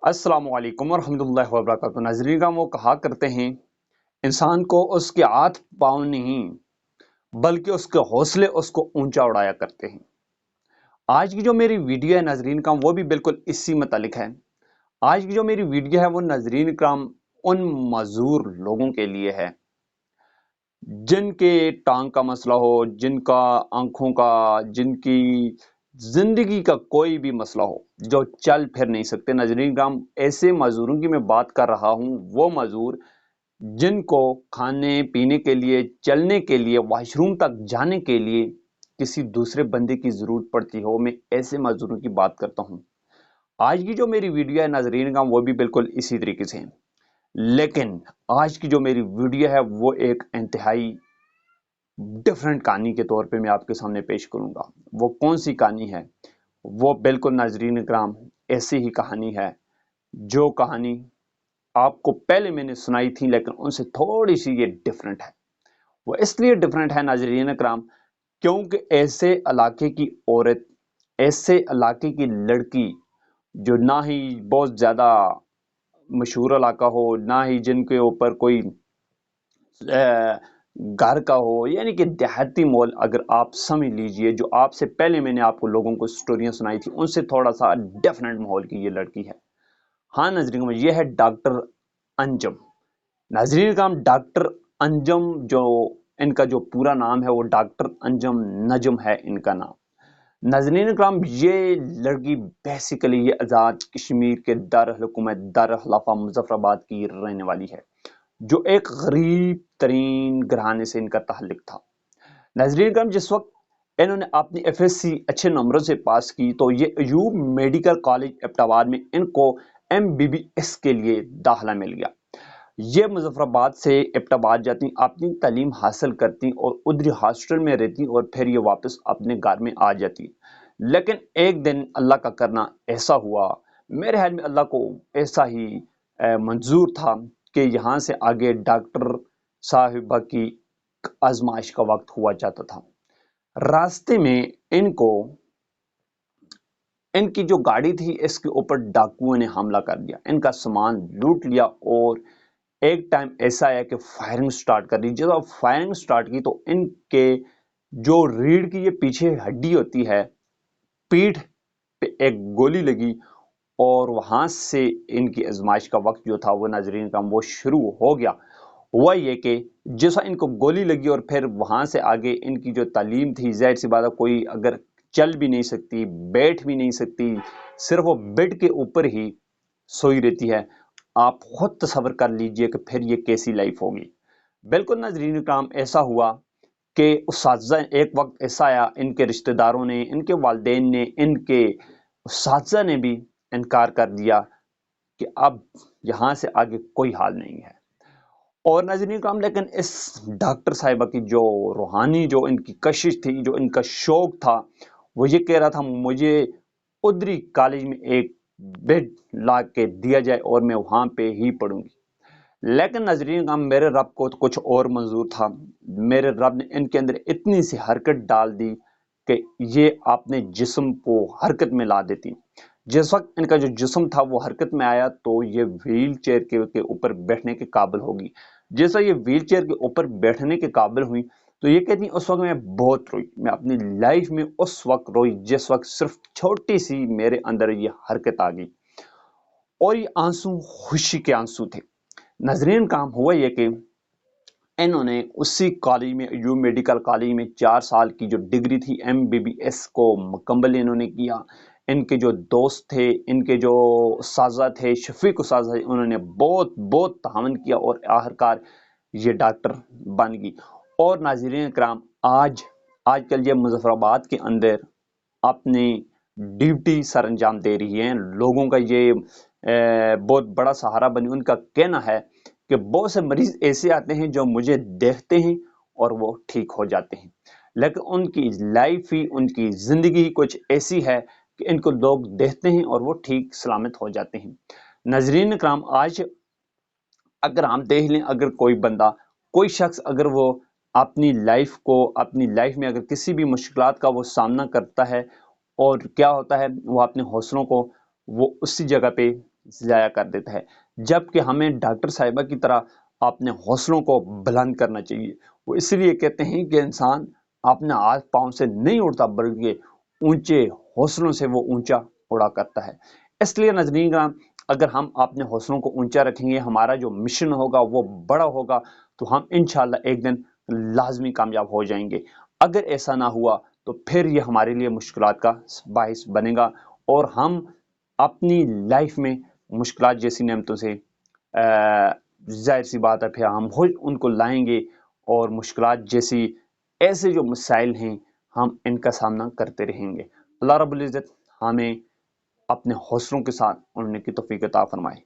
अस्सलाम वालेकुम वरहमतुल्लाहि वबरकातुहू। नाज़रीन का वो कहा करते हैं, इंसान को उसके हाथ पाँव नहीं बल्कि उसके हौसले उसको ऊंचा उड़ाया करते हैं। आज की जो मेरी वीडियो है नाज़रीन का वो भी बिल्कुल इसी मुतालिक है। आज की जो मेरी वीडियो है वो नाज़रीन कराम उन मजूर लोगों के लिए है जिनके टांग का मसला हो, जिनका आंखों का, जिनकी जिंदगी का कोई भी मसला हो, जो चल फिर नहीं सकते। नाज़रीन कराम ऐसे मजदूरों की मैं बात कर रहा हूँ, वो मजदूर जिनको खाने पीने के लिए, चलने के लिए, वॉशरूम तक जाने के लिए किसी दूसरे बंदे की जरूरत पड़ती हो। मैं ऐसे मजदूरों की बात करता हूँ। आज की जो मेरी वीडियो है नाज़रीन का वो भी बिल्कुल इसी तरीके से है, लेकिन आज की जो मेरी वीडियो है वो एक इंतहाई डिफरेंट कहानी के तौर पे मैं आपके सामने पेश करूंगा। वो कौन सी कहानी है? वो बिल्कुल नाज़रीन इकराम ऐसी ही कहानी है जो कहानी आपको पहले मैंने सुनाई थी, लेकिन उनसे थोड़ी सी ये डिफरेंट है। वो इसलिए डिफरेंट है नाज़रीन इकराम क्योंकि ऐसे इलाके की औरत, ऐसे इलाके की लड़की जो ना ही बहुत ज़्यादा मशहूर इलाका हो, ना ही जिनके ऊपर कोई घर का हो, यानी कि देहाती माहौल, अगर आप समझ लीजिए, जो आपसे पहले मैंने आपको लोगों को स्टोरियां सुनाई थी उनसे थोड़ा सा डिफरेंट माहौल की ये लड़की है। हाँ नाजरीन, ये है डॉक्टर अंजम। नाजरीन का डॉक्टर अंजम, जो इनका जो पूरा नाम है वो डॉक्टर अंजम नजम है इनका नाम। नाजरीन कराम, ये लड़की बेसिकली ये आज़ाद कश्मीर के दार खिलाफा मुजफ्फराबाद की रहने वाली है, जो एक गरीब तरीन घराने से इनका ताल्लुक था। नाजरीन करम, जिस वक्त इन्होंने अपनी एफएससी अच्छे नंबरों से पास की तो ये अयूब मेडिकल कॉलेज एबटाबाद में इनको एमबीबीएस के लिए दाखिला मिल गया। ये मुजफ्फराबाद से एबटाबाद जाती, अपनी तालीम हासिल करती और उधर हॉस्टल में रहती और फिर ये वापस अपने घर में आ जाती। लेकिन एक दिन अल्लाह का करना ऐसा हुआ, मेरे ख्याल में अल्लाह को ऐसा ही मंजूर था कि यहाँ से आगे डॉक्टर साहिबा की आजमाइश का वक्त हुआ जाता था। रास्ते में इनको, इनकी जो गाड़ी थी इसके ऊपर डाकुओं ने हमला कर दिया, इनका सामान लूट लिया और एक टाइम ऐसा आया कि फायरिंग स्टार्ट कर दी। जब फायरिंग स्टार्ट की तो इनके जो रीढ़ की ये पीछे हड्डी होती है, पीठ पे एक गोली लगी और वहां से इनकी आजमाइश का वक्त जो था वो नाजरीन का वो शुरू हो गया। हुआ ये कि जैसा इनको गोली लगी और फिर वहां से आगे इनकी जो तालीम थी, जाहिर सी बात है कोई अगर चल भी नहीं सकती, बैठ भी नहीं सकती, सिर्फ वो बेड के ऊपर ही सोई रहती है। आप खुद तसव्वुर कर लीजिए कि फिर ये कैसी लाइफ होगी। बिल्कुल नाजरीन काम ऐसा हुआ कि उस्ताज़ा, एक वक्त ऐसा आया, इनके रिश्तेदारों ने, इनके वालिदैन ने, इनके उस्ताज़ा ने भी इनकार कर दिया कि अब यहाँ से आगे कोई हाल नहीं है। और नाज़रीन काम, लेकिन इस डॉक्टर साहिबा की जो रूहानी, जो इनकी कशिश थी, जो इनका शौक था, वो ये कह रहा था मुझे उधरी कॉलेज में एक बेड ला के दिया जाए और मैं वहाँ पे ही पढ़ूंगी। लेकिन नाज़रीन काम, मेरे रब को तो कुछ और मंजूर था। मेरे रब ने इनके अंदर इतनी सी हरकत डाल दी कि ये अपने जिस्म को हरकत में ला देती। जिस वक्त इनका जो जिस्म था वो हरकत में आया तो ये व्हील चेयर के ऊपर बैठने के काबिल होगी। जैसा ये व्हील चेयर के ऊपर बैठने के काबिल हुई तो ये कहती उस वक्त मैं बहुत रोई, मैं अपनी लाइफ में उस वक्त रोई जिस वक्त सिर्फ छोटी सी मेरे अंदर ये हरकत आ गई। और ये आंसू खुशी के आंसू थे। नाजरीन काम हुआ ये कि इन्होंने उसी कॉलेज में, यू मेडिकल कॉलेज में 4 साल की जो डिग्री थी एमबीबीएस को मुकम्मल इन्होंने किया। इनके जो दोस्त थे, इनके जो उस्ताज़ा थे, शफीक उस्ताज़ा, उन्होंने बहुत बहुत तावन किया और आखिरकार ये डॉक्टर बन गई। और नाज़रीन कराम, आजकल ये मुजफ्फराबाद के अंदर अपनी ड्यूटी सर अंजाम दे रही हैं। लोगों का ये बहुत बड़ा सहारा बनी। उनका कहना है कि बहुत से मरीज ऐसे आते हैं जो मुझे देखते हैं और वो ठीक हो जाते हैं, लेकिन उनकी लाइफ ही, उनकी जिंदगी ही कुछ ऐसी है कि इनको लोग देखते हैं और वो ठीक सलामत हो जाते हैं। नाजरीन कराम, आज अगर हम देख लें, अगर कोई बंदा, कोई शख्स, अगर वो अपनी लाइफ में अगर किसी भी मुश्किलात का वो सामना करता है और क्या होता है, वो अपने हौसलों को वो उसी जगह पे ضائع کر دیتا ہے، جبکہ ہمیں ڈاکٹر صاحبہ کی طرح اپنے حوصلوں کو بلند کرنا چاہیے۔ وہ اس لیے کہتے ہیں کہ انسان اپنے ہاتھ پاؤں سے نہیں اڑتا بلکہ اونچے حوصلوں سے وہ اونچا اڑا کرتا ہے۔ اس لیے ناظرین کرام، اگر ہم اپنے حوصلوں کو اونچا رکھیں گے، ہمارا جو مشن ہوگا وہ بڑا ہوگا، تو ہم انشاءاللہ ایک دن لازمی کامیاب ہو جائیں گے۔ اگر ایسا نہ ہوا تو پھر یہ ہمارے لیے مشکلات کا باعث بنے گا، اور ہم اپنی لائف میں مشکلات جیسی نعمتوں سے ظاہر سی بات ہے پھر ہم خود ان کو لائیں گے، اور مشکلات جیسی ایسے جو مسائل ہیں ہم ان کا سامنا کرتے رہیں گے۔ اللہ رب العزت ہمیں اپنے حوصلوں کے ساتھ اڑنے کی توفیق عطا فرمائے۔